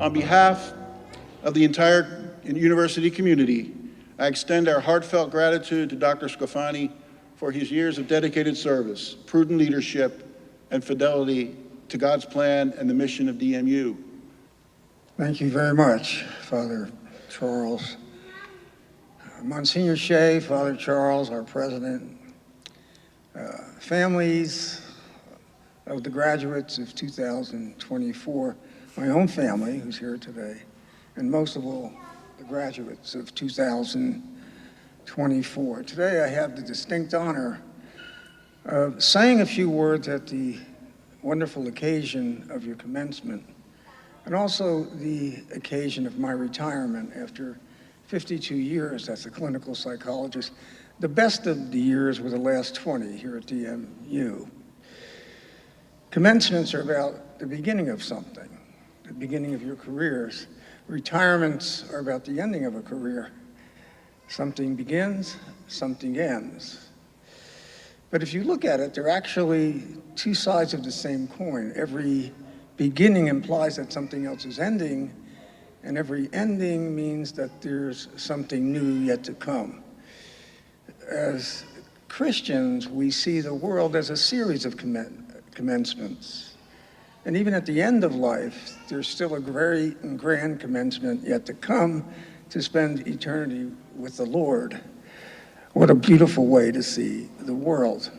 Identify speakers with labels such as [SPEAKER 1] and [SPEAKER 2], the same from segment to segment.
[SPEAKER 1] On behalf of the entire university community, I extend our heartfelt gratitude to Dr. Scrofani for his years of dedicated service, prudent leadership, and fidelity to God's plan and the mission of DMU.
[SPEAKER 2] Thank you very much, Father Charles. Monsignor Shea, Father Charles, our president, families of the graduates of 2024, my own family who's here today, and most of all, the graduates of 2024. Today I have the distinct honor of saying a few words at the wonderful occasion of your commencement, and also the occasion of my retirement after 52 years as a clinical psychologist. The best of the years were the last 20 here at DMU. Commencements are about the beginning of something, the beginning of your careers. Retirements are about the ending of a career. Something begins, something ends. But if you look at it, they're actually two sides of the same coin. Every beginning implies that something else is ending, and every ending means that there's something new yet to come. As Christians, we see the world as a series of commencements. And even at the end of life, there's still a great and grand commencement yet to come to spend eternity with the Lord. What a beautiful way to see the world.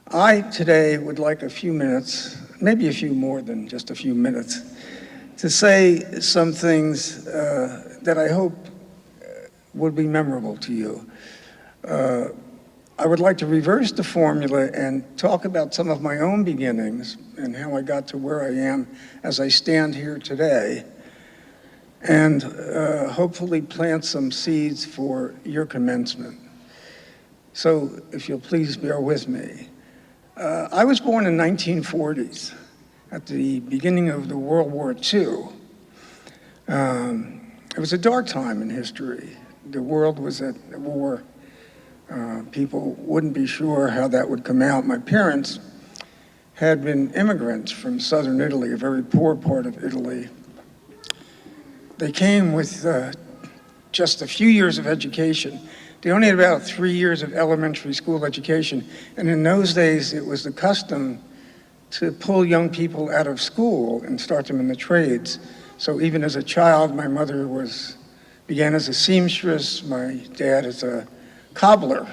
[SPEAKER 2] I today would like a few minutes, maybe a few more than just a few minutes, to say some things that I hope would be memorable to you. I would like to reverse the formula and talk about some of my own beginnings and how I got to where I am as I stand here today, and hopefully plant some seeds for your commencement. So if you'll please bear with me. I was born in 1940s. At the beginning of the World War II. It was a dark time in history. The world was at war. People wouldn't be sure how that would come out. My parents had been immigrants from southern Italy, a very poor part of Italy. They came with just a few years of education. They only had about 3 years of elementary school education. And in those days, it was the custom to pull young people out of school and start them in the trades. So even as a child, my mother began as a seamstress, my dad as a cobbler.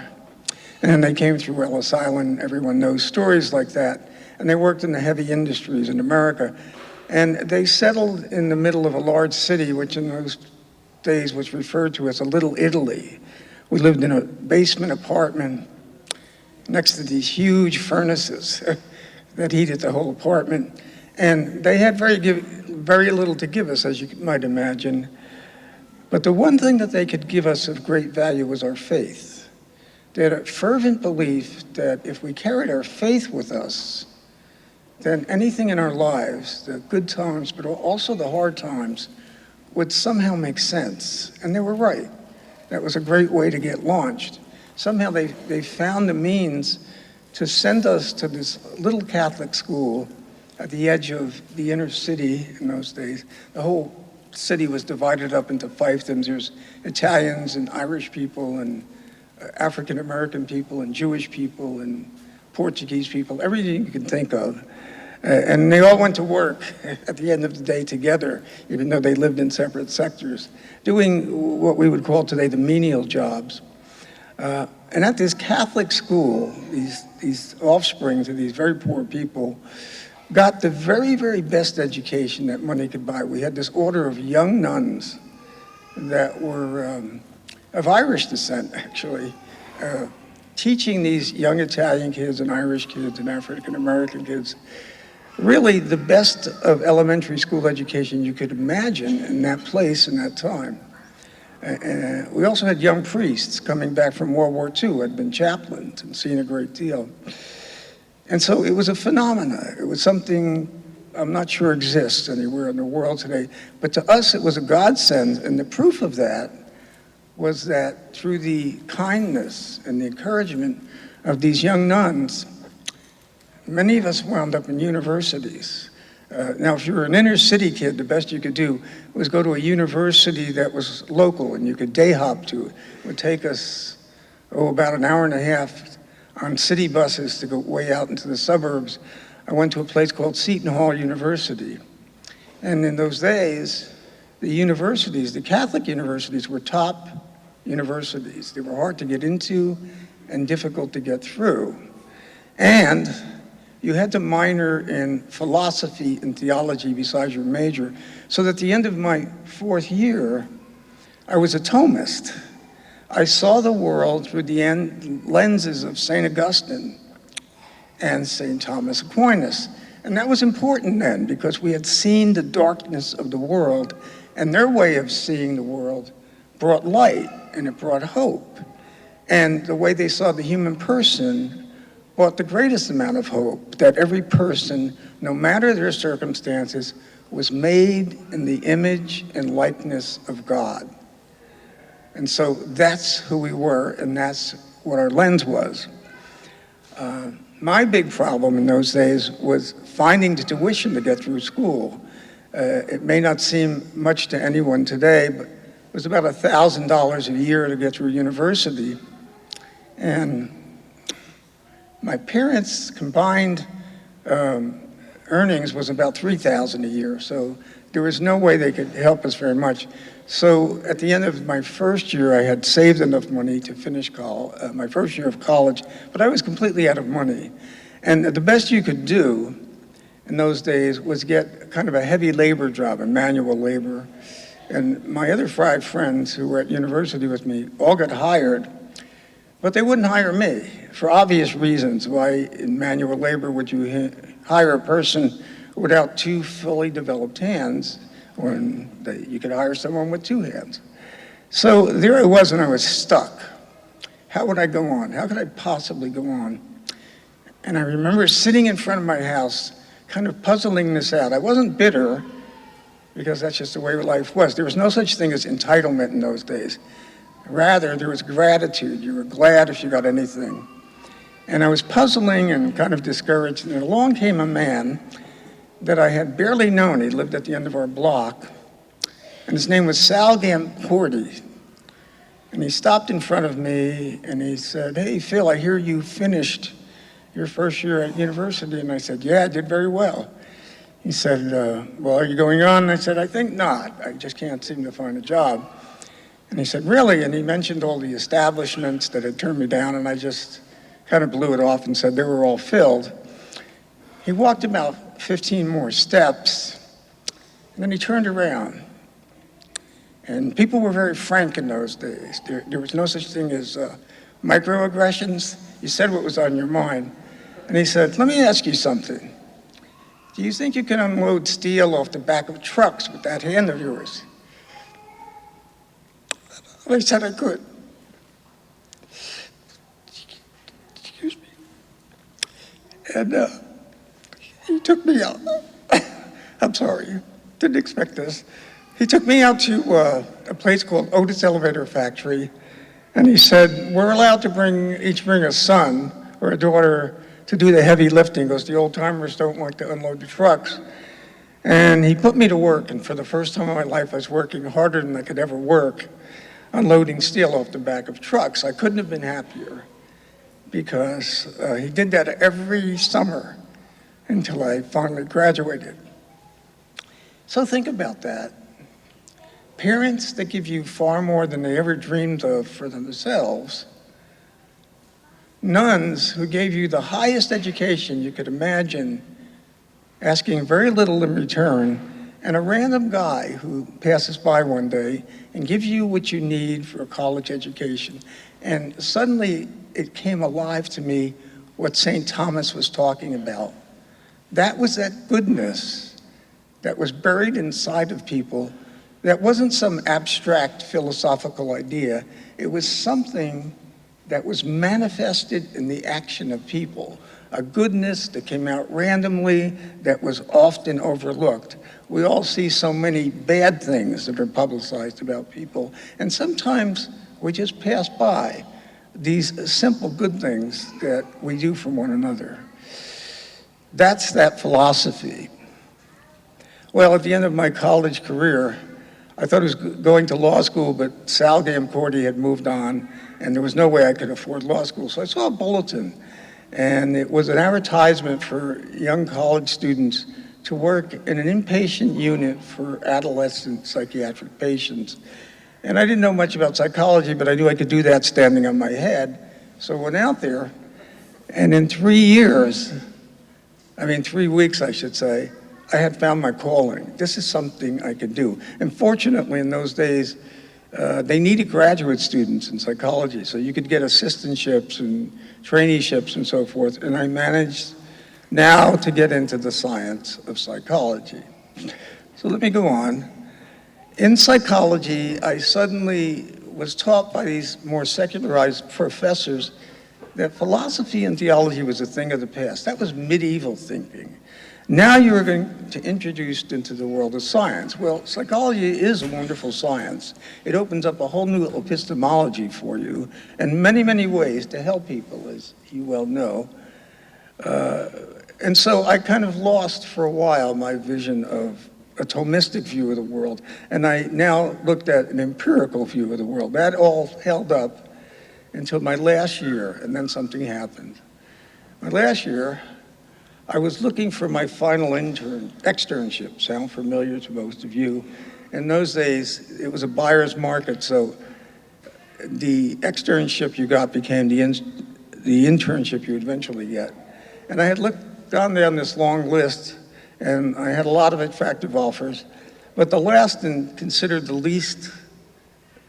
[SPEAKER 2] And then they came through Ellis Island. Everyone knows stories like that. And they worked in the heavy industries in America. And they settled in the middle of a large city, which in those days was referred to as a Little Italy. We lived in a basement apartment next to these huge furnaces that heated the whole apartment. And they had very little to give us, as you might imagine. But the one thing that they could give us of great value was our faith. They had a fervent belief that if we carried our faith with us, then anything in our lives, the good times, but also the hard times, would somehow make sense. And they were right. That was a great way to get launched. Somehow they found the means to send us to this little Catholic school at the edge of the inner city in those days. The whole city was divided up into fiefdoms. There's Italians and Irish people and African American people and Jewish people and Portuguese people, everything you can think of. And they all went to work at the end of the day together, even though they lived in separate sectors, doing what we would call today the menial jobs. And at this Catholic school, these offsprings of these very poor people got the very, very best education that money could buy. We had this order of young nuns that were of Irish descent, actually, teaching these young Italian kids and Irish kids and African American kids really the best of elementary school education you could imagine in that place and that time. We also had young priests coming back from World War II who had been chaplains and seen a great deal. And so it was a phenomenon. It was something I'm not sure exists anywhere in the world today. But to us, it was a godsend. And the proof of that was that through the kindness and the encouragement of these young nuns, many of us wound up in universities. Now, if you were an inner city kid, the best you could do was go to a university that was local and you could day hop to it. It would take us, about an hour and a half on city buses to go way out into the suburbs. I went to a place called Seton Hall University. And in those days, the universities, the Catholic universities, were top universities. They were hard to get into and difficult to get through. And you had to minor in philosophy and theology besides your major. So that at the end of my 4th year, I was a Thomist. I saw the world through the lenses of St. Augustine and St. Thomas Aquinas. And that was important then because we had seen the darkness of the world, and their way of seeing the world brought light and it brought hope. And the way they saw the human person brought the greatest amount of hope, that every person, no matter their circumstances, was made in the image and likeness of God. And so that's who we were, and that's what our lens was. My big problem in those days was finding the tuition to get through school. It may not seem much to anyone today, but it was about $1,000 a year to get through university. And my parents' combined earnings was about $3,000 a year, so there was no way they could help us very much. So at the end of my first year, I had saved enough money to finish my first year of college, but I was completely out of money. And the best you could do in those days was get kind of a heavy labor job, a manual labor. And my other 5 friends who were at university with me all got hired, but they wouldn't hire me for obvious reasons. Why in manual labor would you hire a person without 2 fully developed hands when you could hire someone with 2 hands? So there I was, and I was stuck. How would I go on? How could I possibly go on? And I remember sitting in front of my house, kind of puzzling this out. I wasn't bitter, because that's just the way life was. There was no such thing as entitlement in those days. Rather, there was gratitude. You were glad if you got anything. And I was puzzling and kind of discouraged, and along came a man that I had barely known. He lived at the end of our block, and his name was Sal Gamporti. And he stopped in front of me, and he said, "Hey, Phil, I hear you finished your first year at university." And I said, "Yeah, I did very well." He said, "Well, are you going on?" And I said, "I think not. I just can't seem to find a job." And he said, "Really?" And he mentioned all the establishments that had turned me down, and I just kind of blew it off and said they were all filled. He walked about 15 more steps, and then he turned around. And people were very frank in those days. There was no such thing as microaggressions. You said what was on your mind. And he said, "Let me ask you something. Do you think you can unload steel off the back of trucks with that hand of yours?" And I said I could. Excuse me. And he took me out. I'm sorry, didn't expect this. He took me out to a place called Otis Elevator Factory, and he said, "We're allowed to each bring a son or a daughter to do the heavy lifting, because the old timers don't like to unload the trucks." And he put me to work, and for the first time in my life, I was working harder than I could ever work, unloading steel off the back of trucks. I couldn't have been happier, because he did that every summer until I finally graduated. So think about that. Parents that give you far more than they ever dreamed of for themselves. Nuns who gave you the highest education you could imagine, asking very little in return, and a random guy who passes by one day and gives you what you need for a college education. And suddenly it came alive to me what St. Thomas was talking about. That was that goodness that was buried inside of people. That wasn't some abstract philosophical idea. It was something that was manifested in the action of people, a goodness that came out randomly, that was often overlooked. We all see so many bad things that are publicized about people, and sometimes we just pass by these simple good things that we do for one another. That's that philosophy. Well, at the end of my college career, I thought I was going to law school, but Sal Gamcorti had moved on, and there was no way I could afford law school. So I saw a bulletin, and it was an advertisement for young college students to work in an inpatient unit for adolescent psychiatric patients. And I didn't know much about psychology, but I knew I could do that standing on my head. So I went out there, and in 3 years, 3 weeks, I should say, I had found my calling. This is something I could do. And fortunately, in those days, they needed graduate students in psychology, so you could get assistantships and traineeships and so forth. And I managed now to get into the science of psychology. So let me go on. In psychology, I suddenly was taught by these more secularized professors that philosophy and theology was a thing of the past. That was medieval thinking. Now you are going to introduce into the world of science. Well, psychology is a wonderful science. It opens up a whole new epistemology for you in many, many ways to help people, as you well know. And so I kind of lost for a while my vision of a Thomistic view of the world, and I now looked at an empirical view of the world. That all held up until my last year, and then something happened. My last year, I was looking for my final externship. Sound familiar to most of you? In those days, it was a buyer's market, so the externship you got became the internship you would eventually get. And I had looked down this long list, and I had a lot of attractive offers, but the last and considered the least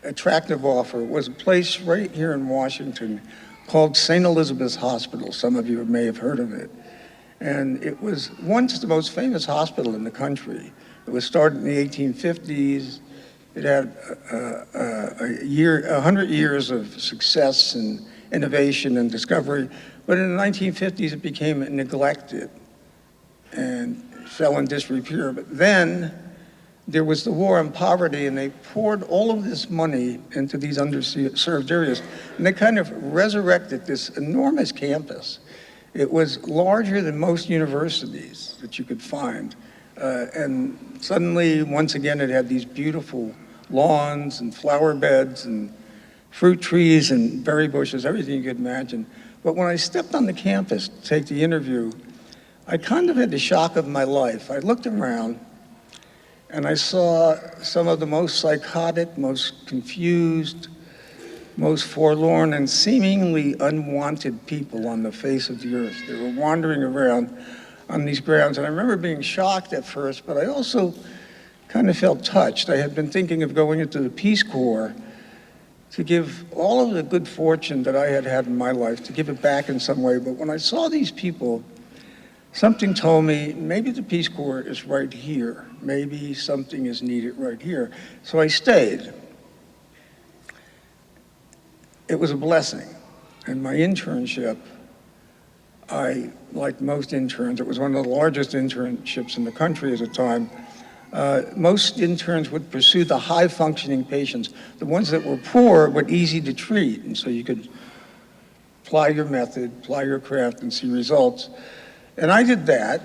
[SPEAKER 2] attractive offer was a place right here in Washington called St. Elizabeth's Hospital. Some of you may have heard of it. And it was once the most famous hospital in the country. It was started in the 1850s. It had 100 years of success and innovation and discovery. But in the 1950s, it became neglected and fell in disrepair. But then there was the war on poverty, and they poured all of this money into these underserved areas. And they kind of resurrected this enormous campus. It was larger than most universities that you could find. And suddenly, once again, it had these beautiful lawns and flower beds and fruit trees and berry bushes, everything you could imagine. But when I stepped on the campus to take the interview, I kind of had the shock of my life. I looked around, and I saw some of the most psychotic, most confused, most forlorn and seemingly unwanted people on the face of the earth. They were wandering around on these grounds, and I remember being shocked at first, but I also kind of felt touched. I had been thinking of going into the Peace Corps to give all of the good fortune that I had had in my life, to give it back in some way. But when I saw these people, something told me maybe the Peace Corps is right here. Maybe something is needed right here. So I stayed. It was a blessing. And my internship, like most interns, it was one of the largest internships in the country at the time. Most interns would pursue the high-functioning patients, the ones that were poor but easy to treat, and so you could apply your method, apply your craft, and see results. And I did that,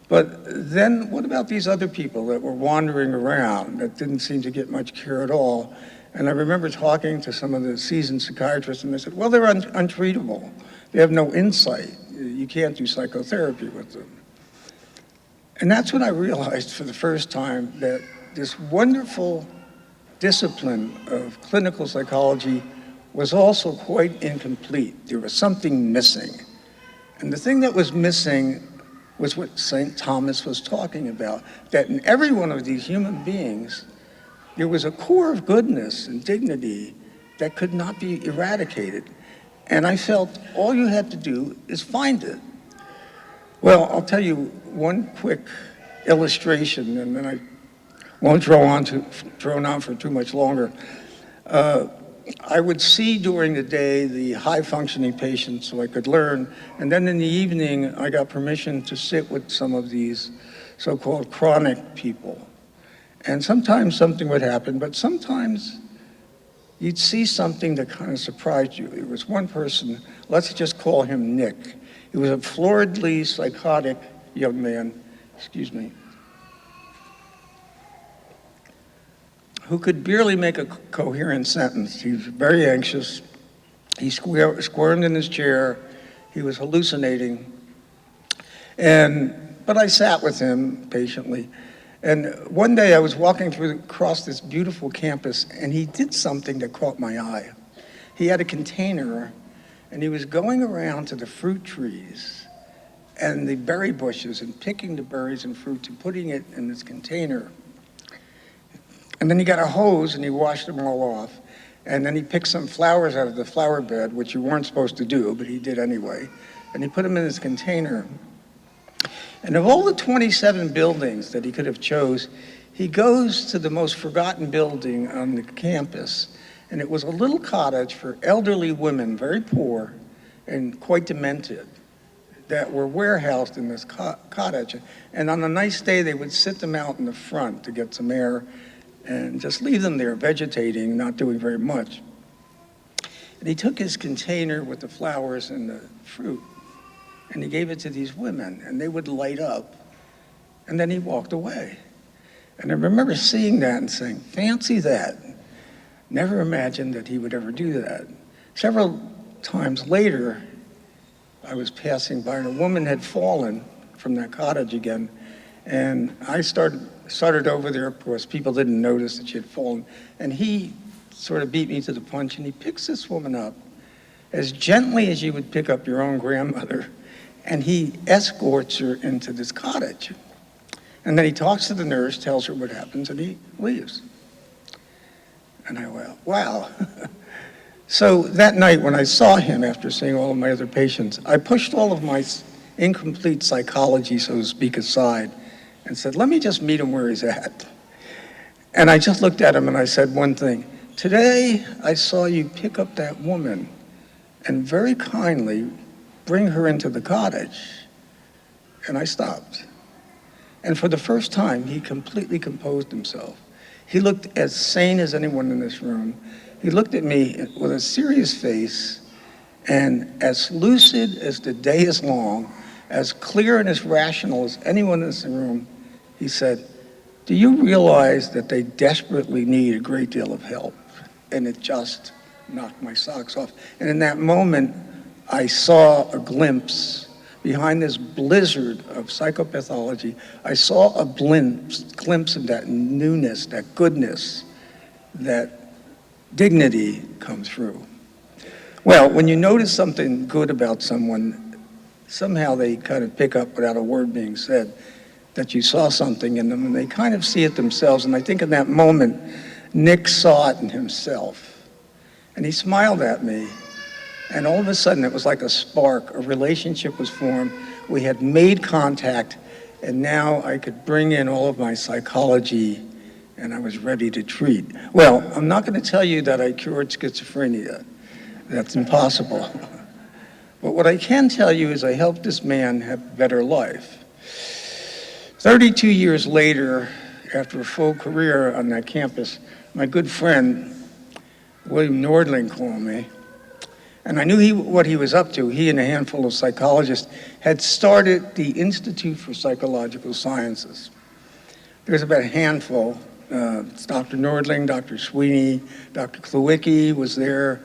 [SPEAKER 2] but then what about these other people that were wandering around that didn't seem to get much care at all? And I remember talking to some of the seasoned psychiatrists, and they said, well, they're untreatable. They have no insight. You can't do psychotherapy with them. And that's when I realized for the first time that this wonderful discipline of clinical psychology was also quite incomplete. There was something missing. And the thing that was missing was what St. Thomas was talking about, that in every one of these human beings, there was a core of goodness and dignity that could not be eradicated. And I felt all you had to do is find it. Well, I'll tell you one quick illustration, and then I won't drone on for too much longer. I would see during the day the high-functioning patients so I could learn, and then in the evening, I got permission to sit with some of these so-called chronic people. And sometimes something would happen, but sometimes you'd see something that kind of surprised you. There was one person, let's just call him Nick. He was a floridly psychotic young man, excuse me. who could barely make a coherent sentence. He was very anxious. He squirmed in his chair. He was hallucinating. But I sat with him patiently. And one day I was walking across this beautiful campus, and he did something that caught my eye. He had a container, and he was going around to the fruit trees and the berry bushes and picking the berries and fruits and putting it in this container. And then he got a hose and he washed them all off. And then he picked some flowers out of the flower bed, which you weren't supposed to do, but he did anyway. And he put them in his container. And of all the 27 buildings that he could have chose, he goes to the most forgotten building on the campus. And it was a little cottage for elderly women, very poor and quite demented, that were warehoused in this cottage. And on a nice day, they would sit them out in the front to get some air and just leave them there vegetating, not doing very much. And he took his container with the flowers and the fruit, and he gave it to these women, and they would light up, and then he walked away. And I remember seeing that and saying, fancy that. Never imagined that he would ever do that. Several times later, I was passing by, and a woman had fallen from that cottage again, and I started over there. Of course, people didn't notice that she had fallen, and he sort of beat me to the punch, and he picks this woman up as gently as you would pick up your own grandmother, and he escorts her into this cottage. And then he talks to the nurse, tells her what happens, and he leaves. And I went, wow. So that night when I saw him after seeing all of my other patients, I pushed all of my incomplete psychology, so to speak, aside and said, let me just meet him where he's at. And I just looked at him and I said one thing. Today, I saw you pick up that woman and very kindly bring her into the cottage. And I stopped. And for the first time, he completely composed himself. He looked as sane as anyone in this room. He looked at me with a serious face and as lucid as the day is long, as clear and as rational as anyone in this room. He said, do you realize that they desperately need a great deal of help? And it just knocked my socks off. And in that moment, I saw a glimpse behind this blizzard of psychopathology. I saw a glimpse of that newness, that goodness, that dignity come through. Well, when you notice something good about someone, somehow they kind of pick up without a word being said that you saw something in them, and they kind of see it themselves. And I think in that moment, Nick saw it in himself. And he smiled at me. And all of a sudden, it was like a spark. A relationship was formed. We had made contact. And now I could bring in all of my psychology, and I was ready to treat. Well, I'm not going to tell you that I cured schizophrenia. That's impossible. But what I can tell you is I helped this man have a better life. 32 years later, after a full career on that campus, my good friend, William Nordling, called me. And I knew what he was up to. He and a handful of psychologists had started the Institute for Psychological Sciences. There's about a handful. It's Dr. Nordling, Dr. Sweeney, Dr. Klewicki was there,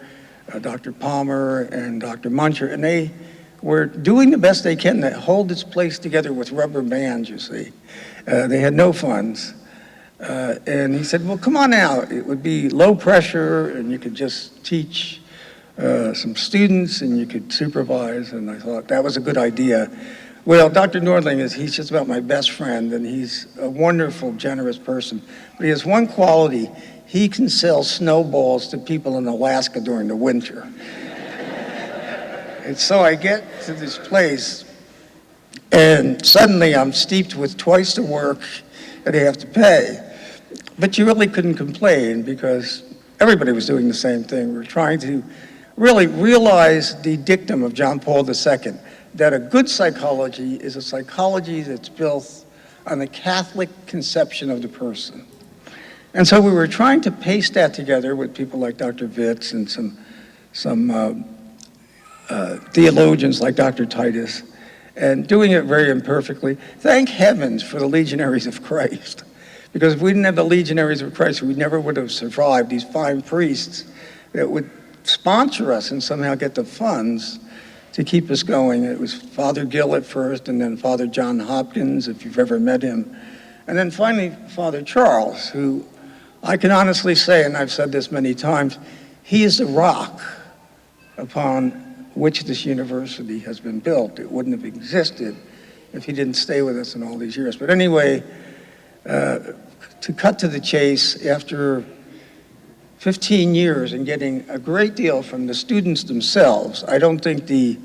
[SPEAKER 2] Dr. Palmer, and Dr. Muncher. And they were doing the best they can to hold this place together with rubber bands, you see. They had no funds. And he said, well, come on out. It would be low pressure, and you could just teach some students, and you could supervise. And I thought that was a good idea. Well, Dr. Nordling he's just about my best friend, and he's a wonderful, generous person. But he has one quality. He can sell snowballs to people in Alaska during the winter. And so I get to this place, and suddenly I'm steeped with twice the work that I have to pay. But you really couldn't complain because everybody was doing the same thing. We were trying to really realize the dictum of John Paul II, that a good psychology is a psychology that's built on the Catholic conception of the person. And so we were trying to paste that together with people like Dr. Vitz and some theologians like Dr. Titus, and doing it very imperfectly. Thank heavens for the Legionaries of Christ, Because if we didn't have the Legionaries of Christ, we never would have survived, these fine priests that would sponsor us and somehow get the funds to keep us going. It was Father Gill at first, and then Father John Hopkins, if you've ever met him. And then finally, Father Charles, who I can honestly say, and I've said this many times, he is the rock upon which this university has been built. It wouldn't have existed if he didn't stay with us in all these years. But anyway, to cut to the chase, after 15 years and getting a great deal from the students themselves, I don't think the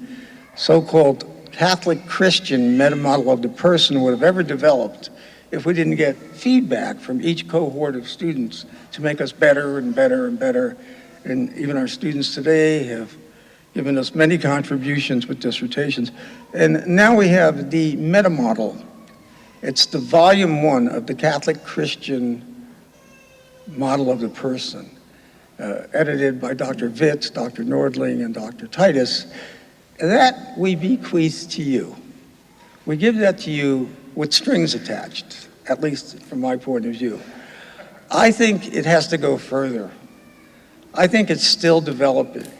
[SPEAKER 2] so-called Catholic Christian meta-model of the person would have ever developed if we didn't get feedback from each cohort of students to make us better and better and better. And even our students today have given us many contributions with dissertations. And now we have the meta-model. It's the volume 1 of the Catholic Christian model of the person, edited by Dr. Vitz, Dr. Nordling, and Dr. Titus. That we bequeath to you. We give that to you with strings attached, at least from my point of view. I think it has to go further. I think it's still developing.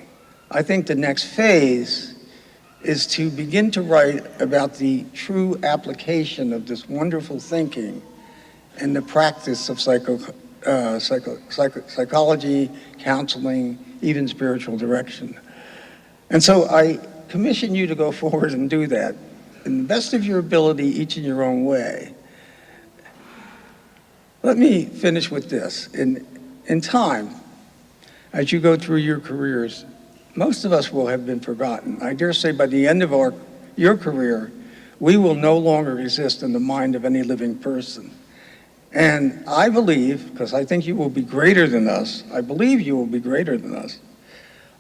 [SPEAKER 2] I think the next phase is to begin to write about the true application of this wonderful thinking in the practice of psychology, counseling, even spiritual direction. And so I commission you to go forward and do that in the best of your ability, each in your own way. Let me finish with this. In time, as you go through your careers, most of us will have been forgotten. I dare say by the end of your career, we will no longer exist in the mind of any living person. And I believe, because I think you will be greater than us, I believe you will be greater than us,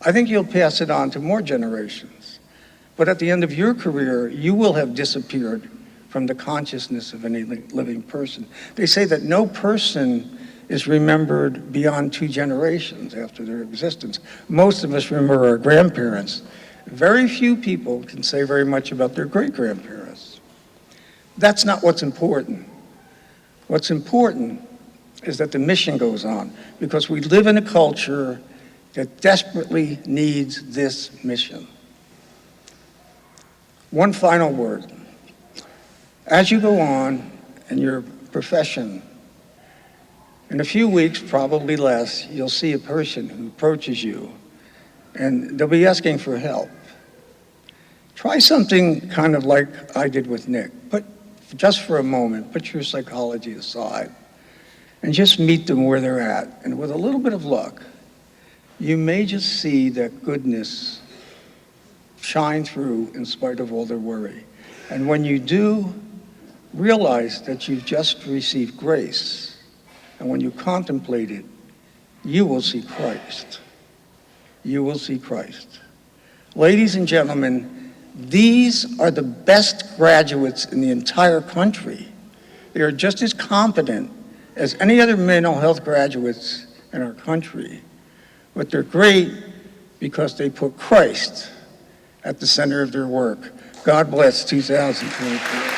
[SPEAKER 2] I think you'll pass it on to more generations. But at the end of your career, you will have disappeared from the consciousness of any living person. They say that no person is remembered beyond 2 generations after their existence. Most of us remember our grandparents. Very few people can say very much about their great-grandparents. That's not what's important. What's important is that the mission goes on, because we live in a culture that desperately needs this mission. One final word. As you go on in your profession, in a few weeks, probably less, you'll see a person who approaches you and they'll be asking for help. Try something kind of like I did with Nick. Just for a moment, put your psychology aside and just meet them where they're at. And with a little bit of luck, you may just see that goodness shine through in spite of all their worry. And when you do, realize that you've just received grace. And when you contemplate it, you will see Christ. You will see Christ. Ladies and gentlemen, these are the best graduates in the entire country. They are just as competent as any other mental health graduates in our country. But they're great because they put Christ at the center of their work. God bless 2024.